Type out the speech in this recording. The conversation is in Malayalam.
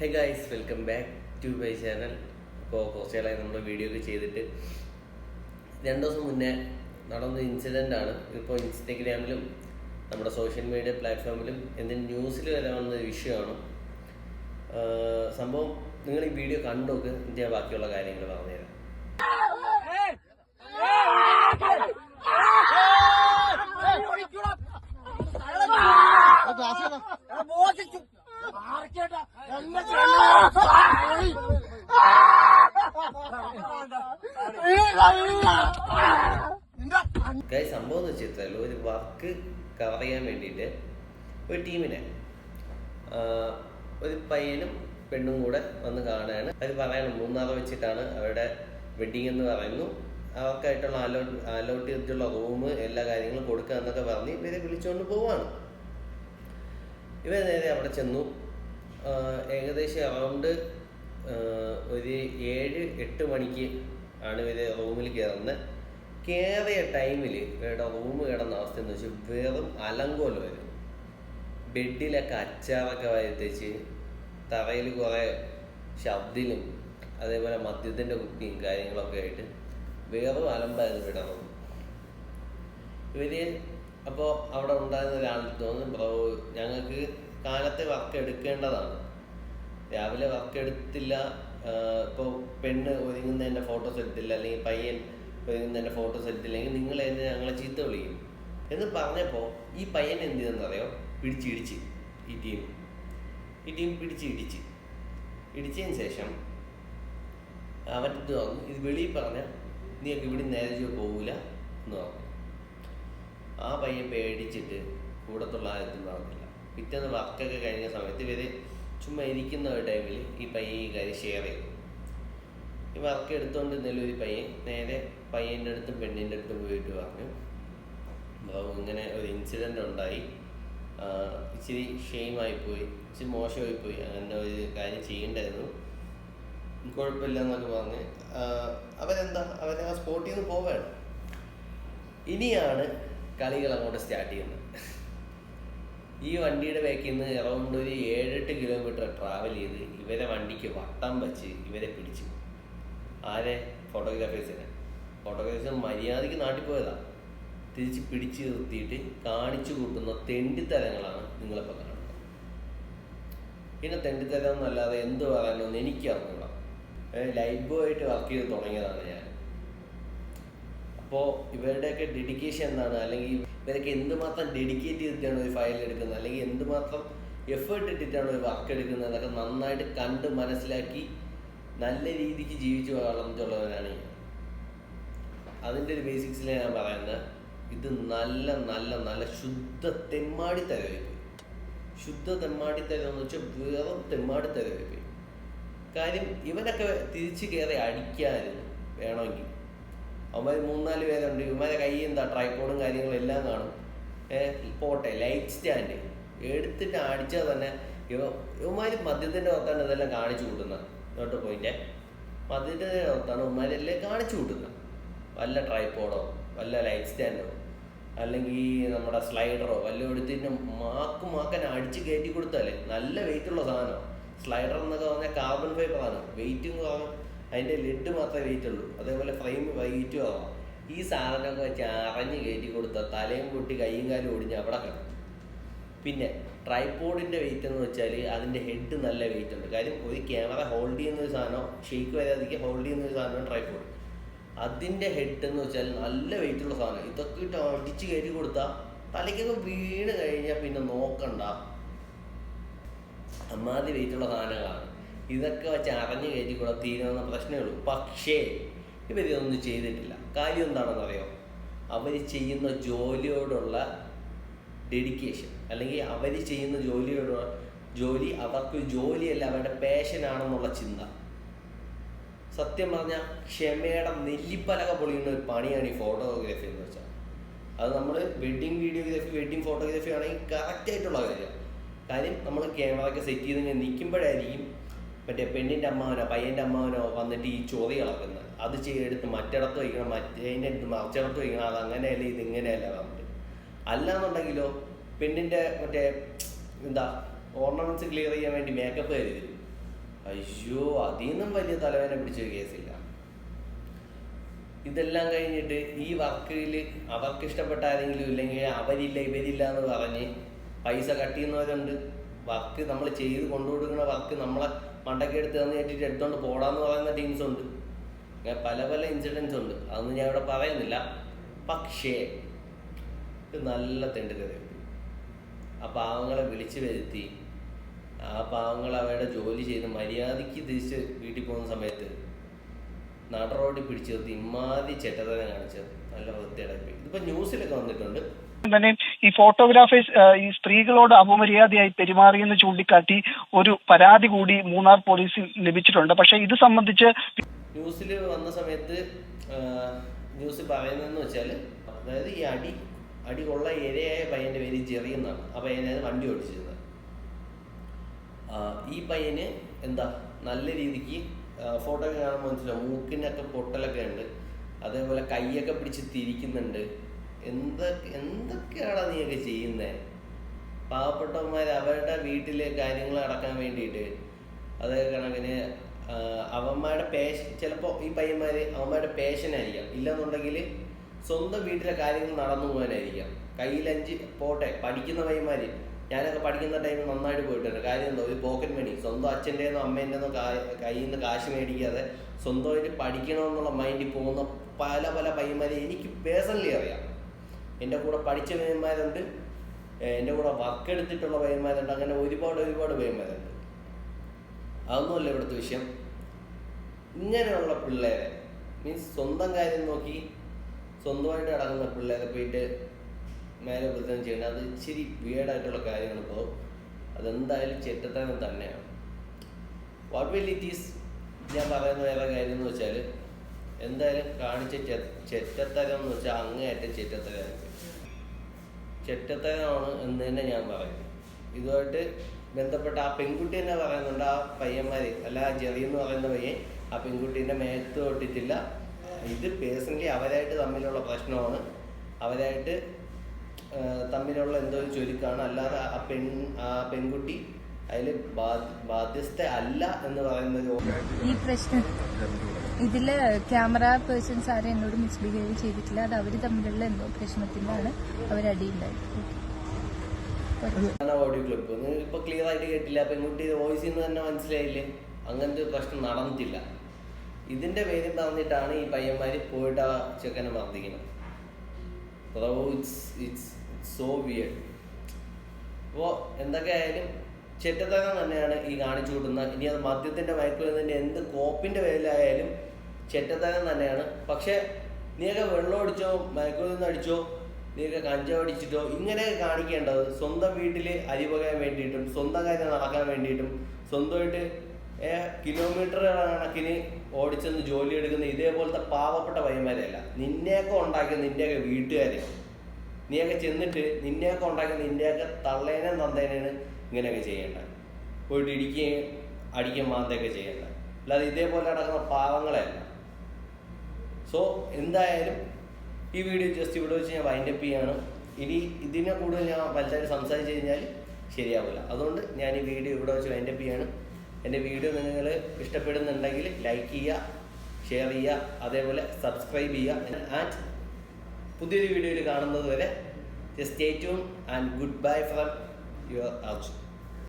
Hey guys, welcome back to my channel. ഇപ്പോൾ കുറച്ച് നാളായി നമ്മൾ വീഡിയോ ഒക്കെ ചെയ്തിട്ട് 2 ദിവസം മുന്നേ നടന്ന ഇൻസിഡൻ്റ് ആണ്. ഇപ്പോൾ ഇൻസ്റ്റഗ്രാമിലും നമ്മുടെ സോഷ്യൽ മീഡിയ പ്ലാറ്റ്ഫോമിലും എന്തെങ്കിലും ന്യൂസിൽ വരെ വന്ന വിഷയമാണ്. സംഭവം നിങ്ങൾ ഈ വീഡിയോ കണ്ടോക്ക്, ഞാൻ ബാക്കിയുള്ള കാര്യങ്ങൾ പറഞ്ഞുതരാം. സംഭവം എന്ന് വെച്ചാൽ ഒരു വർക്ക് കവർ ചെയ്യാൻ വേണ്ടിയിട്ട് ഒരു ടീമിനെ ഒരു പയ്യനും പെണ്ണും കൂടെ വന്ന് കാണാനാണ്. അത് പറയണം മൂന്നാറ് വെച്ചിട്ടാണ് അവരുടെ വെഡിങ് എന്ന് പറയുന്നു. അവർക്കായിട്ടുള്ള അലോട്ട് ചെയ്തിട്ടുള്ള റൂം എല്ലാ കാര്യങ്ങളും കൊടുക്കുക എന്നൊക്കെ പറഞ്ഞ് ഇവരെ വിളിച്ചുകൊണ്ട് പോവാണ്. ഇവർ നേരെ അവിടെ ചെന്നു. ഏകദേശം അറൗണ്ട് ഒരു 7-8 മണിക്ക് ആണ് ഇവര് റൂമിൽ കയറുന്നത്. കയറിയ ടൈമിൽ ഇവരുടെ റൂം കിടന്ന അവസ്ഥ എന്ന് വെച്ചാൽ വെറും അലങ്കോലം വരും. ബെഡിലൊക്കെ അച്ചാറൊക്കെ വരുത്തിച്ച്, തറയിൽ കുറേ ശബ്ദിലും അതേപോലെ മദ്യത്തിൻ്റെ കുപ്പിയും കാര്യങ്ങളൊക്കെ ആയിട്ട് വേറെ അലമ്പായിരുന്നു വിടണം. ഇവര് അപ്പോൾ അവിടെ ഉണ്ടായിരുന്ന ഒരാൾക്ക് തോന്നുന്നു, ബ്രോ ഞങ്ങൾക്ക് കാലത്തെ വർക്ക് എടുക്കേണ്ടതാണ്, രാവിലെ വർക്ക് എടുത്തില്ല, ഇപ്പോൾ പെണ്ണ് ഒരുങ്ങുന്നതിൻ്റെ ഫോട്ടോസ് എടുത്തില്ല, അല്ലെങ്കിൽ പയ്യൻ ഒരുങ്ങുന്നതിൻ്റെ ഫോട്ടോസ് എടുത്തില്ലെങ്കിൽ നിങ്ങൾ എന്നെ ഞങ്ങളെ ചീത്ത വിളിക്കും എന്ന് പറഞ്ഞപ്പോൾ ഈ പയ്യൻ എന്ത് ചെയ്തെന്നറിയോ, പിടിച്ചിടിച്ച് ഈ ടീം ഇടിച്ചതിന് ശേഷം അവൻ ഇത് പറഞ്ഞു, ഇത് വെളിയിൽ പറഞ്ഞാൽ നീയൊക്കെ ഇവിടെ നേരെ പോകൂല എന്ന് പറഞ്ഞു. ആ പയ്യൻ പേടിച്ചിട്ട് കൂടത്തുള്ള ആരും പറഞ്ഞില്ല. പിറ്റേന്ന് വർക്കൊക്കെ കഴിഞ്ഞ സമയത്ത് ഇവര് ചുമ്മാ ഇരിക്കുന്ന ഒരു ടൈമിൽ ഈ പയ്യൻ ഈ കാര്യം ഷെയർ ചെയ്തു. ഈ വർക്ക് എടുത്തുകൊണ്ട് ഇന്നലെ ഒരു പയ്യൻ നേരെ പയ്യൻ്റെ അടുത്തും പെണ്ണിൻ്റെ അടുത്തും പോയിട്ട് പറഞ്ഞു, ഇങ്ങനെ ഒരു ഇൻസിഡൻ്റ് ഉണ്ടായി, ഇച്ചിരി ഷെയിമായിപ്പോയി, ഇച്ചിരി മോശമായിപ്പോയി, അങ്ങനെ ഒരു കാര്യം ചെയ്യണ്ടായിരുന്നു, കുഴപ്പമില്ല എന്നൊക്കെ പറഞ്ഞ് അവരെ ആ സ്പോട്ടിൽ നിന്ന് പോവുകയാണ്. ഇനിയാണ് കളികൾ അങ്ങോട്ട് സ്റ്റാർട്ട് ചെയ്യുന്നത്. ഈ വണ്ടിയുടെ ബാക്കിൽ നിന്ന് അറൗണ്ട് ഒരു 7-8 കിലോമീറ്റർ ട്രാവൽ ചെയ്ത് ഇവരെ വണ്ടിക്ക് വട്ടം വെച്ച് ഇവരെ പിടിച്ചു. ആരെ? ഫോട്ടോഗ്രാഫേഴ്സിനെ മര്യാദയ്ക്ക് നാട്ടിൽ പോയതാണ്. തിരിച്ച് പിടിച്ച് നിർത്തിയിട്ട് കാണിച്ചു കൂട്ടുന്ന തെണ്ടിത്തരങ്ങളാണ് നിങ്ങളിപ്പോൾ കാണുന്നത്. പിന്നെ തെണ്ടിത്തരം എന്നല്ലാതെ എന്ത് പറയാനൊന്നും എനിക്കറിഞ്ഞൂടാ. ലൈഫ് ബോയ് ആയിട്ട് വർക്ക് ചെയ്ത് തുടങ്ങിയതാണ് ഞാൻ. അപ്പോൾ ഇവരുടെയൊക്കെ ഡെഡിക്കേഷൻ എന്താണ്, അല്ലെങ്കിൽ ഇവരൊക്കെ എന്തുമാത്രം ഡെഡിക്കേറ്റ് ചെയ്തിട്ടാണ് ഒരു ഫയൽ എടുക്കുന്നത്, അല്ലെങ്കിൽ എന്തുമാത്രം എഫേർട്ട് ഇട്ടിട്ടാണ് ഒരു വർക്ക് എടുക്കുന്നത് എന്നൊക്കെ നന്നായിട്ട് കണ്ട് മനസ്സിലാക്കി നല്ല രീതിക്ക് ജീവിച്ചു വളർന്നിട്ടുള്ളവനാണ് ഞാൻ. അതിൻ്റെ ഒരു ബേസിക്സിൽ ഞാൻ പറയുന്നത്, ഇത് നല്ല നല്ല നല്ല ശുദ്ധ തെമ്മാടിത്തരമായി പോയി. ശുദ്ധ തെമ്മാടിത്തരം എന്ന് വെച്ചാൽ വെറും തെമ്മാടിത്തരമായി പോയി. കാര്യം ഇവനൊക്കെ തിരിച്ചു കയറി അടിക്കാമായിരുന്നു വേണമെങ്കിൽ. അവന്മാർ 3-4 പേരുണ്ട്. ഇവന്മാരെ കയ്യിൽ എന്താ ട്രൈപോഡും കാര്യങ്ങളും എല്ലാം കാണും. പോട്ടെ, ലൈറ്റ് സ്റ്റാൻഡ് എടുത്തിട്ട് അടിച്ചാൽ തന്നെ ഇവന്മാർ മദ്യത്തിൻ്റെ പുറത്താണ് ഇതെല്ലാം കാണിച്ചു കൂട്ടുന്നത്. നോട്ട് പോയിൻ്റെ മദ്യത്തിൻ്റെ പുറത്താണ് ഇവന്മാരെല്ലാം കാണിച്ചു കൂട്ടുന്നത്. വല്ല ട്രൈപോഡോ വല്ല ലൈറ്റ് സ്റ്റാൻഡോ അല്ലെങ്കിൽ നമ്മുടെ സ്ലൈഡറോ വല്ലതും എടുത്തിട്ട് മാക്കാൻ അടിച്ച് കയറ്റി കൊടുത്താലേ നല്ല വെയിറ്റുള്ള സാധനമാണ്. സ്ലൈഡർ എന്നൊക്കെ പറഞ്ഞാൽ കാർബൺ ഫൈബറാണ്, വെയിറ്റും കുറവാണ്, അതിൻ്റെ ലെഡ് മാത്രമേ വെയിറ്റ് ഉള്ളൂ, അതേപോലെ ഫ്രെയിം വെയിറ്റും ആവാം. ഈ സാധനമൊക്കെ വെച്ച് അറിഞ്ഞ് കയറ്റി കൊടുത്താൽ തലയും പൊട്ടി കൈയും കാലും ഒടിഞ്ഞ് അവിടെ കിടക്കും. പിന്നെ ട്രൈപോഡിൻ്റെ വെയിറ്റ് എന്ന് വെച്ചാൽ അതിൻ്റെ ഹെഡ് നല്ല വെയിറ്റ് ഉണ്ട്. കാര്യം ഒരു ക്യാമറ ഹോൾഡ് ചെയ്യുന്ന ഒരു സാധനം, ഷെയ്ക്ക് വരാതിരിക്കുക ഹോൾഡ് ചെയ്യുന്ന ഒരു സാധനമാണ് ട്രൈപോഡ്. അതിൻ്റെ ഹെഡ് എന്ന് വെച്ചാൽ നല്ല വെയിറ്റുള്ള സാധനം. ഇതൊക്കെ ഇട്ട് അടിച്ച് കയറ്റി കൊടുത്താൽ തലയ്ക്കൊക്കെ വീണ് കഴിഞ്ഞാൽ പിന്നെ നോക്കണ്ട, അമ്മാതി വെയിറ്റുള്ള സാധനങ്ങളാണ്. ഇതൊക്കെ വെച്ച് അറിഞ്ഞ് കയറ്റി കൂടെ തീരുന്ന പ്രശ്നമേ ഉള്ളൂ. പക്ഷേ ഇവരിതൊന്നും ചെയ്തിട്ടില്ല. കാര്യം എന്താണെന്ന് അറിയോ, അവർ ചെയ്യുന്ന ജോലിയോടുള്ള ഡെഡിക്കേഷൻ, അല്ലെങ്കിൽ അവർ ചെയ്യുന്ന ജോലി അവർക്ക് ജോലിയല്ല, അവരുടെ പാഷനാണെന്നുള്ള ചിന്ത. സത്യം പറഞ്ഞാൽ ക്ഷമയുടെ നെല്ലിപ്പലക പൊളിയുന്ന ഒരു പണിയാണ് ഈ ഫോട്ടോഗ്രാഫി എന്ന് വെച്ചാൽ. അത് നമ്മൾ വെഡ്ഡിങ് വീഡിയോഗ്രാഫി, വെഡ്ഡിങ് ഫോട്ടോഗ്രാഫി ആണെങ്കിൽ കറക്റ്റായിട്ടുള്ള കാര്യം നമ്മൾ ക്യാമറയൊക്കെ സെറ്റ് ചെയ്ത് നിൽക്കുമ്പോഴായിരിക്കും മറ്റേ പെണ്ണിൻ്റെ അമ്മാവനോ പയ്യൻ്റെ അമ്മാവനോ വന്നിട്ട് ഈ ചോറി കളക്കുന്നത്. അത് എടുത്ത് മറ്റിടത്ത് വയ്ക്കണം, മറ്റേതിൻ്റെ അടുത്ത് മറിച്ചിടത്ത് വയ്ക്കണം, അത് അങ്ങനെയല്ല ഇതിങ്ങനെയല്ല പറഞ്ഞിട്ട്. അല്ലാന്നുണ്ടെങ്കിലോ പെണ്ണിൻ്റെ മറ്റേ എന്താ ഓർണമെന്റ്സ് ക്ലിയർ ചെയ്യാൻ വേണ്ടി മേക്കപ്പ് കരുതി അയ്യോ, അതിൽ നിന്നും വലിയ തലവേദന പിടിച്ചൊരു കേസില്ല. ഇതെല്ലാം കഴിഞ്ഞിട്ട് ഈ വർക്കിൽ അവർക്ക് ഇഷ്ടപ്പെട്ട ആരെങ്കിലും ഇല്ലെങ്കിൽ അവരില്ല ഇവരില്ല എന്ന് പറഞ്ഞ് പൈസ കട്ട് ചെയ്യുന്നവരുണ്ട്. വർക്ക് നമ്മൾ ചെയ്ത് കൊണ്ടുകൊടുക്കുന്ന വർക്ക് നമ്മളെ മണ്ടയ്ക്ക് എടുത്ത് തന്നിട്ട് എടുത്തോണ്ട് പോടാന്ന് പറയുന്ന ടീംസ് ഉണ്ട്. അങ്ങനെ പല പല ഇൻസിഡൻസ് ഉണ്ട്. അതൊന്നും ഞാൻ ഇവിടെ പറയുന്നില്ല. പക്ഷേ ഇത് നല്ല തെണ്ടുകഥ. ആ പാവങ്ങളെ വിളിച്ചു വരുത്തി ആ പാവങ്ങൾ അവരുടെ ജോലി ചെയ്ത് മര്യാദയ്ക്ക് തിരിച്ച് വീട്ടിൽ പോകുന്ന സമയത്ത് നടറോടി പിടിച്ചു നിർത്തി ഇമാതി ചെറ്റതനെ കാണിച്ചത് നല്ല വൃത്തിയായി. ഇതിപ്പോ ന്യൂസിലൊക്കെ വന്നിട്ടുണ്ട്. തന്നെ ഈ ഫോട്ടോഗ്രാഫേഴ്സ് ഈ സ്ത്രീകളോട് അപമര്യാദയായി പെരുമാറിയെന്ന് ചൂണ്ടിക്കാട്ടി ഒരു പരാതി കൂടി മൂന്നാർ പോലീസിൽ ലഭിച്ചിട്ടുണ്ട്. പക്ഷെ ഇത് സംബന്ധിച്ച് ന്യൂസിൽ വന്ന സമയത്ത് ന്യൂസ് പറയുന്നതെന്ന് വെച്ചാൽ, അതായത് ഈ അടി കൊള്ള ഇരയായ പയ്യന്റെ പേര് ജെറി എന്നാണ്. ആ പയ്യനാണ് വണ്ടി ഓടിച്ചിരുന്നത്. ഈ പയ്യന് എന്താ നല്ല രീതിക്ക് ഫോട്ടോ ഒക്കെ കാണുമ്പോൾ മനസ്സിലാവും മൂക്കിനൊക്കെ പൊട്ടലൊക്കെ ഉണ്ട്. അതേപോലെ കൈയൊക്കെ പിടിച്ച് തിരിക്കുന്നുണ്ട്. എന്തൊക്കെയാണ് നീയൊക്കെ ചെയ്യുന്നത്? പാവപ്പെട്ടവന്മാർ അവരുടെ വീട്ടിലെ കാര്യങ്ങൾ അടക്കാൻ വേണ്ടിയിട്ട് അതേ കണക്കിന് അവന്മാരുടെ ചിലപ്പോൾ ഈ പയ്യന്മാർ അവന്മാരുടെ പേഷനായിരിക്കാം, ഇല്ലെന്നുണ്ടെങ്കിൽ സ്വന്തം വീട്ടിലെ കാര്യങ്ങൾ നടന്നു പോകാനായിരിക്കാം. കയ്യിലഞ്ച് പോട്ടെ പഠിക്കുന്ന പയ്യന്മാർ, ഞാനൊക്കെ പഠിക്കുന്ന ടൈമിൽ നന്നായിട്ട് പോയിട്ടുണ്ട്. കാര്യം എന്തോ ഒരു പോക്കറ്റ് മണി സ്വന്തം അച്ഛൻ്റെന്നോ അമ്മേൻ്റെന്നോ കയ്യിൽ നിന്ന് കാശ് മേടിക്കാതെ സ്വന്തമായിട്ട് പഠിക്കണമെന്നുള്ള മൈൻഡിൽ പോകുന്ന പല പല പയ്യന്മാരെ എനിക്ക് പേഴ്സണലി അറിയാം. എൻ്റെ കൂടെ പഠിച്ച പയ്യന്മാരുണ്ട്, എൻ്റെ കൂടെ വർക്ക് എടുത്തിട്ടുള്ള പയ്യന്മാരുണ്ട്. അങ്ങനെ ഒരുപാട് പയ്യന്മാരുണ്ട്. അതൊന്നുമല്ല ഇവിടുത്തെ വിഷയം. ഇങ്ങനെയുള്ള പിള്ളേരെ മീൻസ് സ്വന്തം കാര്യം നോക്കി സ്വന്തമായിട്ട് നടക്കുന്ന പിള്ളേരെ പോയിട്ട് മേലെ പ്രത്യേകം ചെയ്യണം. അത് ഇച്ചിരി വിയേഡായിട്ടുള്ള കാര്യമാണ്. ഇപ്പോൾ അതെന്തായാലും ചെറ്റത്തരം തന്നെയാണ്. വാട്ട് വിൽ ഇറ്റ് ഈസ് ഞാൻ പറയുന്ന വേറെ കാര്യം എന്ന് വെച്ചാൽ, എന്തായാലും കാണിച്ച ചെറ്റത്തരം എന്ന് വെച്ചാൽ അങ്ങേയറ്റം ചെറ്റത്തരമാണ് എന്ന് തന്നെ ഞാൻ പറയും. ഇതുമായിട്ട് ബന്ധപ്പെട്ട ആ പെൺകുട്ടി തന്നെ പറയുന്നുണ്ട്, ആ പയ്യന്മാര് അല്ല ആ ജെറി എന്ന് പറയുന്ന പയ്യൻ ആ പെൺകുട്ടീൻ്റെ മേത്ത് തൊട്ടിട്ടില്ല. ഇത് പേഴ്സണലി അവരായിട്ട് തമ്മിലുള്ള പ്രശ്നമാണ്, അവരായിട്ട് തമ്മിലുള്ള എന്തോ ഒരു ചുരുക്കാണ്. അല്ലാതെ ആ പെൺകുട്ടി അതിൽ ബാധ്യസ്ഥ അല്ല എന്ന് പറയുന്നത്. ഈ പ്രശ്നം ഇതില് ക്യാമറ പേഴ്സൺസ് ആരും എന്നോട് മിസ്ബിഹേവ് ചെയ്തിട്ടില്ല. അത് അവര് തമ്മിലുള്ള എന്തോ പ്രശ്നത്തിലാണ് അവരടിയുണ്ടായത്. ഓഡിയോ ക്ലിപ്പ് ഇപ്പൊ ക്ലിയർ ആയിട്ട് കേട്ടില്ല. പെൺകുട്ടി വോയിസിൽ നിന്ന് തന്നെ മനസ്സിലായില്ലേ അങ്ങനത്തെ ഒരു പ്രശ്നം നടന്നിട്ടില്ല. ഇതിന്റെ പേരിൽ പറഞ്ഞിട്ടാണ് ഈ പയ്യന്മാര് പോയിട്ട് ആ ചെക്കനെ മർദ്ദിക്കുന്നത്. It's so weird. അപ്പോൾ എന്തൊക്കെ ആയാലും ചെറ്റത്തരം തന്നെയാണ് ഈ കാണിച്ചു കൂട്ടുന്ന. ഇനി അത് മദ്യത്തിന്റെ മയക്കുമരുന്നിന്റെ എന്ത് കോപ്പിന്റെ പേരിലായാലും ചെറ്റത്തരം തന്നെയാണ്. പക്ഷെ നീയൊക്കെ വെള്ളം അടിച്ചോ മയക്കുമരുന്ന് അടിച്ചോ നീയൊക്കെ കഞ്ചാവ് അടിച്ചിട്ടോ ഇങ്ങനെയൊക്കെ കാണിക്കേണ്ടത് സ്വന്തം വീട്ടിൽ അരി പകയാൻ വേണ്ടിയിട്ടും സ്വന്തം കാര്യം നടക്കാൻ വേണ്ടിയിട്ടും സ്വന്തമായിട്ട് കിലോമീറ്റർ കണക്കിന് ഓടിച്ചെന്ന് ജോലി എടുക്കുന്ന ഇതേപോലത്തെ പാവപ്പെട്ട പയ്യന്മാരെയല്ല. നിന്നെയൊക്കെ ഉണ്ടാക്കിയ നിന്റെയൊക്കെ വീട്ടുകാരെ നീയൊക്കെ ചെന്നിട്ട് നിന്നെയൊക്കെ ഉണ്ടാക്കിയ നിന്റെയൊക്കെ തള്ളേനെ തന്തേനാണ് ഇങ്ങനെയൊക്കെ ചെയ്യേണ്ട. പോയിട്ട് ഇടിക്കുകയും അടിക്കുകയും മാന്തയൊക്കെ ചെയ്യേണ്ട. അല്ലാതെ ഇതേപോലെ നടക്കുന്ന പാവങ്ങളെയല്ല. സോ എന്തായാലും ഈ വീഡിയോ ജസ്റ്റ് ഇവിടെ വെച്ച് ഞാൻ വൈൻഡപ്പ് ചെയ്യാണ്. ഇനി ഇതിനെ കൂടുതൽ ഞാൻ വലുതായിട്ട് സംസാരിച്ച് കഴിഞ്ഞാൽ ശരിയാവില്ല. അതുകൊണ്ട് ഞാൻ ഈ വീഡിയോ ഇവിടെ വെച്ച് വൈൻഡപ്പ് ചെയ്യാണ്. എൻ്റെ വീഡിയോ നിങ്ങൾ ഇഷ്ടപ്പെടുന്നുണ്ടെങ്കിൽ ലൈക്ക് ചെയ്യുക, ഷെയർ ചെയ്യുക, അതേപോലെ സബ്സ്ക്രൈബ് ചെയ്യുക. ആൻഡ് പുതിയൊരു വീഡിയോയിൽ കാണുന്നത് വരെ just stay tune and good bye from your Arjun.